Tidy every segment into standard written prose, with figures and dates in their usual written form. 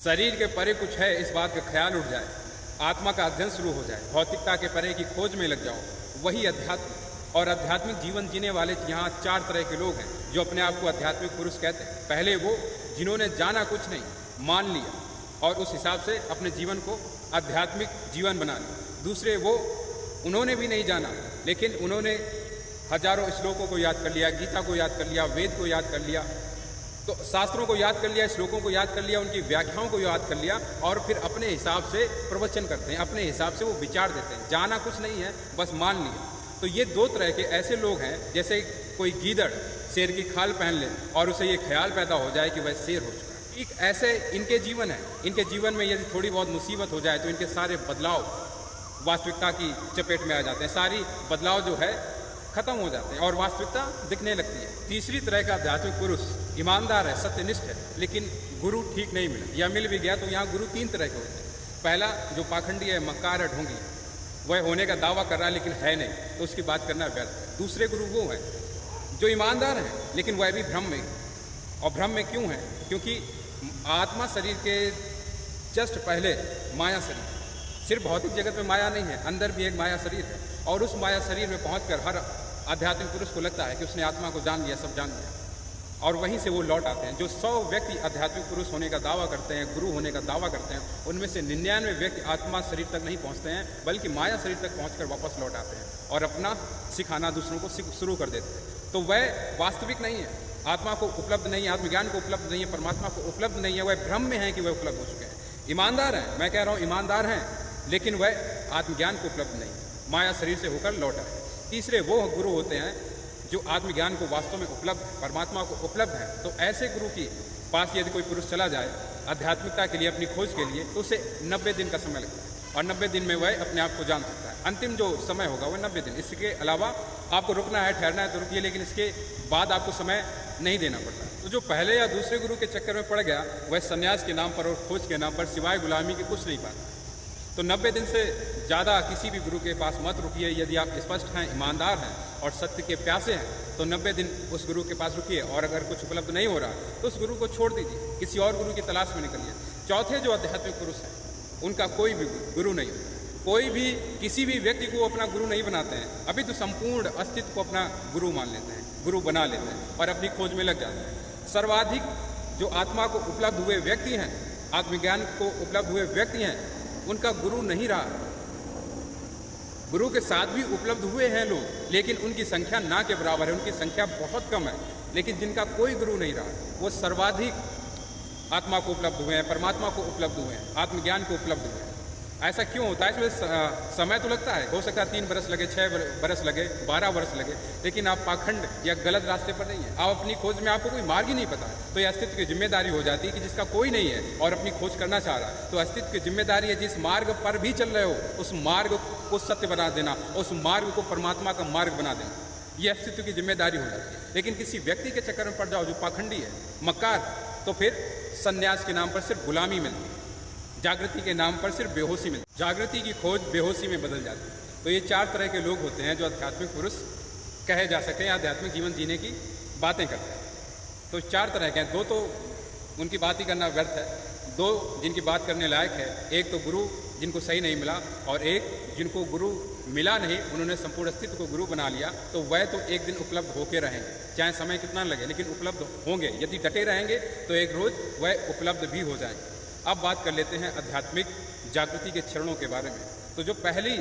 शरीर के परे कुछ है, इस बात का ख्याल उठ जाए, आत्मा का अध्ययन शुरू हो जाए, भौतिकता के परे की खोज में लग जाओ, वही अध्यात्म। और आध्यात्मिक जीवन जीने वाले यहाँ 4 तरह के लोग हैं जो अपने आप को आध्यात्मिक पुरुष कहते हैं। पहले वो जिन्होंने जाना कुछ नहीं, मान लिया और उस हिसाब से अपने जीवन को आध्यात्मिक जीवन बना लिया। दूसरे वो, उन्होंने भी नहीं जाना लेकिन उन्होंने हजारों श्लोकों को याद कर लिया, गीता को याद कर लिया, वेद को याद कर लिया, तो शास्त्रों को याद कर लिया, श्लोकों को याद कर लिया, उनकी व्याख्याओं को याद कर लिया और फिर अपने हिसाब से प्रवचन करते हैं, अपने हिसाब से वो विचार देते हैं। जाना कुछ नहीं है, बस मान लिया। तो ये 2 तरह के ऐसे लोग हैं, जैसे कोई गीदड़ शेर की खाल पहन ले और उसे ये ख्याल पैदा हो जाए कि वह शेर हो चुका है। एक ऐसे इनके जीवन है। इनके जीवन में यदि थोड़ी बहुत मुसीबत हो जाए तो इनके सारे बदलाव वास्तविकता की चपेट में आ जाते हैं, सारी बदलाव जो है खत्म हो जाते हैं और वास्तविकता दिखने लगती है। तीसरी तरह का आध्यात्मिक पुरुष ईमानदार है, सत्यनिष्ठ है, लेकिन गुरु ठीक नहीं मिला या मिल भी गया तो यहाँ गुरु 3 तरह के होते हैं। पहला जो पाखंडी है, मक्कार है, ढोंगी, वह होने का दावा कर रहा है लेकिन है नहीं, तो उसकी बात करना व्यर्थ है। दूसरे गुरु वो हैं जो ईमानदार हैं लेकिन वह भी भ्रम में। और भ्रम में क्यों है? क्योंकि आत्मा शरीर के जस्ट पहले माया शरीर, सिर्फ भौतिक जगत में माया नहीं है, अंदर भी एक माया शरीर है और उस माया शरीर में पहुंचकर हर आध्यात्मिक पुरुष को लगता है कि उसने आत्मा को जान लिया, सब जान लिया, और वहीं से वो लौट आते हैं। जो 100 व्यक्ति आध्यात्मिक पुरुष होने का दावा करते हैं, गुरु होने का दावा करते हैं, उनमें से 99 व्यक्ति आत्मा शरीर तक नहीं पहुंचते हैं, बल्कि माया शरीर तक पहुंचकर वापस लौट आते हैं और अपना सिखाना दूसरों को शुरू कर देते हैं। तो वह वास्तविक नहीं है, आत्मा को उपलब्ध नहीं है, आत्मज्ञान को उपलब्ध नहीं है, परमात्मा को उपलब्ध नहीं है, वह भ्रम में है कि वह उपलब्ध हो चुके हैं। ईमानदार हैं, मैं कह रहा हूँ ईमानदार हैं, लेकिन वह आत्मज्ञान को उपलब्ध नहीं, माया शरीर से होकर लौट आए। तीसरे वो गुरु होते हैं जो आत्मज्ञान को वास्तव में उपलब्ध है, परमात्मा को उपलब्ध है। तो ऐसे गुरु की पास यदि कोई पुरुष चला जाए आध्यात्मिकता के लिए, अपनी खोज के लिए, तो उसे 90 दिन का समय लगता है और 90 दिन में वह अपने आप को जान सकता है। अंतिम जो समय होगा वह 90 दिन। इसके अलावा आपको रुकना है, ठहरना है तो रुकिए, लेकिन इसके बाद आपको समय नहीं देना पड़ता। तो जो पहले या दूसरे गुरु के चक्कर में पड़ गया, वह संन्यास के नाम पर और खोज के नाम पर सिवाय गुलामी के कुछ नहीं पाता। तो 90 दिन से ज़्यादा किसी भी गुरु के पास मत रुकिए। यदि आप स्पष्ट हैं, ईमानदार हैं और सत्य के प्यासे हैं तो 90 दिन उस गुरु के पास रुकिए, और अगर कुछ उपलब्ध नहीं हो रहा तो उस गुरु को छोड़ दीजिए, किसी और गुरु की तलाश में निकलिए। चौथे जो आध्यात्मिक पुरुष हैं, उनका कोई भी गुरु नहीं होता, कोई भी किसी भी व्यक्ति को अपना गुरु नहीं बनाते हैं। अभी तो संपूर्ण अस्तित्व को अपना गुरु मान लेते हैं, गुरु बना लेते हैं और अपनी खोज में लग जाते हैं। सर्वाधिक जो आत्मा को उपलब्ध हुए व्यक्ति हैं, आत्मज्ञान को उपलब्ध हुए व्यक्ति हैं, उनका गुरु नहीं रहा। गुरु के साथ भी उपलब्ध हुए हैं लोग, लेकिन उनकी संख्या ना के बराबर है, उनकी संख्या बहुत कम है। लेकिन जिनका कोई गुरु नहीं रहा, वो सर्वाधिक आत्मा को उपलब्ध हुए हैं, परमात्मा को उपलब्ध हुए हैं, आत्मज्ञान को उपलब्ध हुए हैं। ऐसा क्यों होता है? इसमें समय तो लगता है, हो सकता है 3 बरस लगे, 6 बरस लगे, 12 वर्ष लगे, लेकिन आप पाखंड या गलत रास्ते पर नहीं है। आप अपनी खोज में, आपको कोई मार्ग ही नहीं पता है, तो ये अस्तित्व की जिम्मेदारी हो जाती है कि जिसका कोई नहीं है और अपनी खोज करना चाह रहा है, तो अस्तित्व की जिम्मेदारी है जिस मार्ग पर भी चल रहे हो उस मार्ग को सत्य बना देना, उस मार्ग को परमात्मा का मार्ग बना देना, ये अस्तित्व की जिम्मेदारी हो जाती है। लेकिन किसी व्यक्ति के चक्कर में पड़ जाओ जो पाखंडी है, मक्कार, तो फिर संन्यास के नाम पर सिर्फ गुलामी मिलती है, जागृति के नाम पर सिर्फ बेहोशी मिलती है, जागृति की खोज बेहोशी में बदल जाती है। तो ये 4 तरह के लोग होते हैं जो आध्यात्मिक पुरुष कहे जा सकते हैं, आध्यात्मिक जीवन जीने की बातें करते हैं। तो 4 तरह के हैं। 2 तो उनकी बात ही करना व्यर्थ है, 2 जिनकी बात करने लायक है। एक तो गुरु जिनको सही नहीं मिला, और एक जिनको गुरु मिला नहीं, उन्होंने संपूर्ण अस्तित्व को गुरु बना लिया, तो वह तो एक दिन उपलब्ध होकर रहेंगे, चाहे समय कितना लगे, लेकिन उपलब्ध होंगे। यदि डटे रहेंगे तो एक रोज़ वह उपलब्ध भी हो जाएंगे। अब बात कर लेते हैं आध्यात्मिक जागृति के चरणों के बारे में। तो जो पहली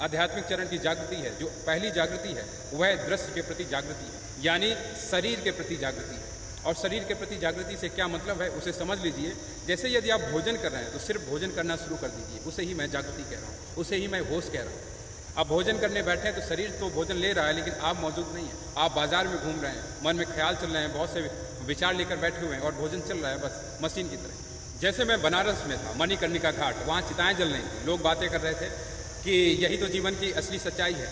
आध्यात्मिक चरण की जागृति है, जो पहली जागृति है, वह दृश्य के प्रति जागृति है, यानी शरीर के प्रति जागृति है। और शरीर के प्रति जागृति से क्या मतलब है, उसे समझ लीजिए। जैसे यदि आप भोजन कर रहे हैं तो सिर्फ भोजन करना शुरू कर दीजिए, उसे ही मैं जागृति कह रहा हूँ, उसे ही मैं होश कह रहा हूँ। आप भोजन करने बैठे हैं तो शरीर तो भोजन ले रहा है, लेकिन आप मौजूद नहीं हैं। आप बाजार में घूम रहे हैं, मन में ख्याल चल रहे हैं, बहुत से विचार लेकर बैठे हुए हैं और भोजन चल रहा है बस मशीन की तरह। जैसे मैं बनारस में था, मणिकर्णिका घाट, वहाँ चिताएं जल रही थी, लोग बातें कर रहे थे कि यही तो जीवन की असली सच्चाई है,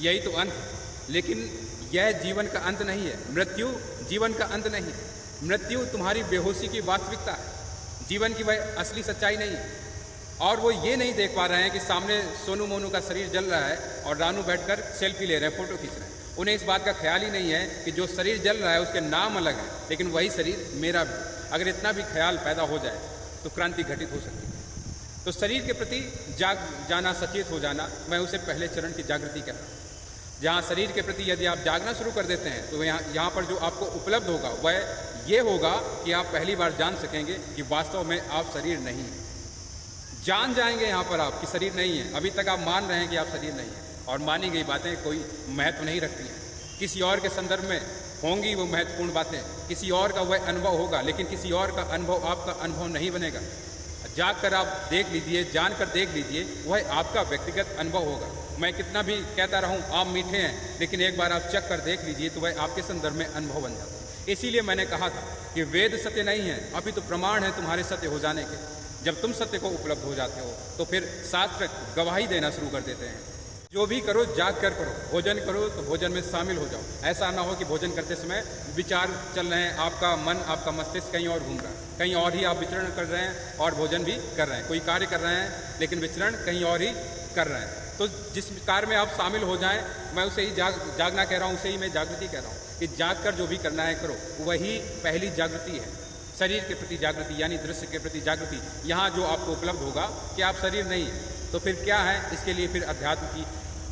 यही तो अंत है। लेकिन यह जीवन का अंत नहीं है, मृत्यु जीवन का अंत नहीं है। मृत्यु तुम्हारी बेहोशी की वास्तविकता है, जीवन की वह असली सच्चाई नहीं है। और वो ये नहीं देख पा रहे हैं कि सामने सोनू मोनू का शरीर जल रहा है और रानू बैठकर सेल्फी ले रहे हैं, फोटो खींच रहे हैं। उन्हें इस बात का ख्याल ही नहीं है कि जो शरीर जल रहा है उसके नाम अलग है, लेकिन वही शरीर मेरा भी। अगर इतना भी ख्याल पैदा हो जाए तो क्रांति घटित हो सकती है। तो शरीर के प्रति जाग जाना, सचेत हो जाना, मैं उसे पहले चरण की जागृति कह रहा हूँ। जहाँ शरीर के प्रति यदि आप जागना शुरू कर देते हैं तो यहाँ पर जो आपको उपलब्ध होगा वह ये होगा कि आप पहली बार जान सकेंगे कि वास्तव में आप शरीर नहीं हैं। जान जाएंगे यहाँ पर आप कि शरीर नहीं है। अभी तक आप मान रहे हैं कि आप शरीर नहीं है, और मानी गई बातें कोई महत्व नहीं रखती हैं। किसी और के संदर्भ में होंगी वो महत्वपूर्ण बातें, किसी और का वह अनुभव होगा, लेकिन किसी और का अनुभव आपका अनुभव नहीं बनेगा। जाग कर आप देख लीजिए, जान कर देख लीजिए, वह आपका व्यक्तिगत अनुभव होगा। मैं कितना भी कहता रहूं आम मीठे हैं, लेकिन एक बार आप चख कर देख लीजिए तो वह आपके संदर्भ में अनुभव बन जाता है। इसीलिए मैंने कहा था कि वेद सत्य नहीं है, अभी तो प्रमाण है तुम्हारे सत्य हो जाने के। जब तुम सत्य को उपलब्ध हो जाते हो तो फिर शास्त्र गवाही देना शुरू कर देते हैं। जो भी करो जाग कर करो, भोजन करो तो भोजन में शामिल हो जाओ। ऐसा ना हो कि भोजन करते समय विचार चल रहे हैं, आपका मन, आपका मस्तिष्क कहीं और घूम रहा है, कहीं और ही आप विचरण कर रहे हैं और भोजन भी कर रहे हैं। कोई कार्य कर रहे हैं लेकिन विचरण कहीं और ही कर रहे हैं। तो जिस कार्य में आप शामिल हो जाएं, मैं उसे ही जागना कह रहा हूँ, उसे ही मैं जागृति कह रहा हूँ कि जाग कर जो भी करना है करो, वही पहली जागृति है। शरीर के प्रति जागृति यानी दृश्य के प्रति जागृति, यहाँ जो आपको उपलब्ध होगा कि आप शरीर नहीं है, तो फिर क्या है, इसके लिए फिर अध्यात्म की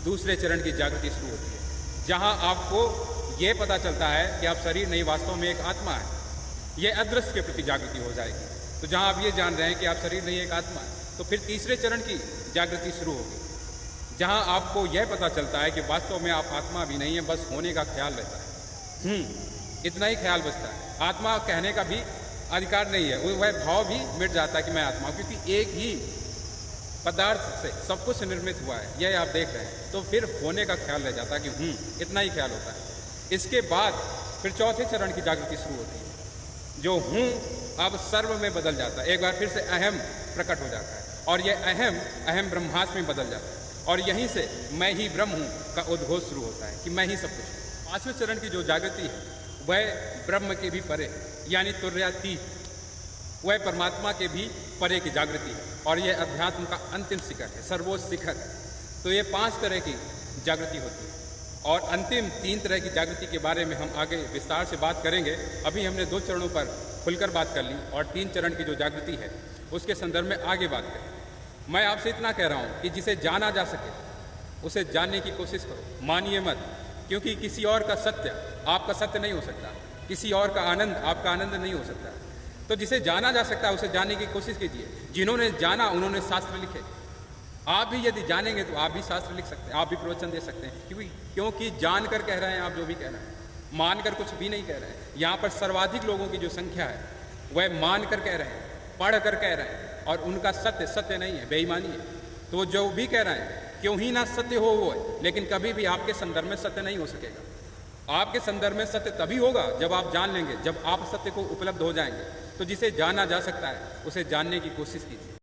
दूसरे चरण की जागृति शुरू होती है, जहाँ आपको ये पता चलता है कि आप शरीर नहीं, वास्तव में एक आत्मा है। ये अदृश्य के प्रति जागृति हो जाएगी। तो जहाँ आप ये जान रहे हैं कि आप शरीर नहीं, एक आत्मा है, तो फिर तीसरे चरण की जागृति शुरू होगी, जहाँ आपको यह पता चलता है कि वास्तव में आप आत्मा भी नहीं है, बस होने का ख्याल रहता है। इतना ही ख्याल बचता है, आत्मा कहने का भी अधिकार नहीं है। वह भाव भी मिट जाता है कि मैं आत्मा हूँ, क्योंकि एक ही पदार्थ से सब कुछ निर्मित हुआ है, यह आप देख रहे हैं। तो फिर होने का ख्याल रह जाता है कि इतना ही ख्याल होता है। इसके बाद फिर चौथे चरण की जागृति शुरू होती है, जो हूँ अब सर्व में बदल जाता है। एक बार फिर से अहम प्रकट हो जाता है, और यह अहम ब्रह्मास्म में बदल जाता है, और यहीं से मैं ही ब्रह्म हूँ का उद्घोष शुरू होता है कि मैं ही सब कुछ हूँ। पांचवें चरण की जो जागृति है वह ब्रह्म के भी परे है, यानी तुर्यातीत, वह परमात्मा के भी परे की जागृति है, और यह अध्यात्म का अंतिम शिखर है, सर्वोच्च शिखर है। तो ये 5 तरह की जागृति होती है, और अंतिम 3 तरह की जागृति के बारे में हम आगे विस्तार से बात करेंगे। अभी हमने 2 चरणों पर खुलकर बात कर ली, और 3 चरण की जो जागृति है उसके संदर्भ में आगे बात करें। मैं आपसे इतना कह रहा हूँ कि जिसे जाना जा सके उसे जानने की कोशिश करो, मानिए मत, क्योंकि किसी और का सत्य आपका सत्य नहीं हो सकता, किसी और का आनंद आपका आनंद नहीं हो सकता। तो जिसे जाना जा सकता है उसे जानने की कोशिश कीजिए। जिन्होंने जाना उन्होंने शास्त्र लिखे, आप भी यदि जानेंगे तो आप भी शास्त्र लिख सकते हैं, आप भी प्रवचन दे सकते हैं, क्योंकि जानकर कह रहे हैं आप जो भी कह रहे हैं, मानकर कुछ भी नहीं कह रहे हैं। यहाँ पर सर्वाधिक लोगों की जो संख्या है वह मानकर कह रहे हैं, पढ़ कर कह रहे हैं, और उनका सत्य नहीं है, बेईमानी है। तो वो जो भी कह रहे हैं, क्यों ही ना सत्य हो वो है, लेकिन कभी भी आपके संदर्भ में सत्य नहीं हो सकेगा। आपके संदर्भ में सत्य तभी होगा जब आप जान लेंगे, जब आप सत्य को उपलब्ध हो जाएंगे। तो जिसे जाना जा सकता है उसे जानने की कोशिश कीजिए।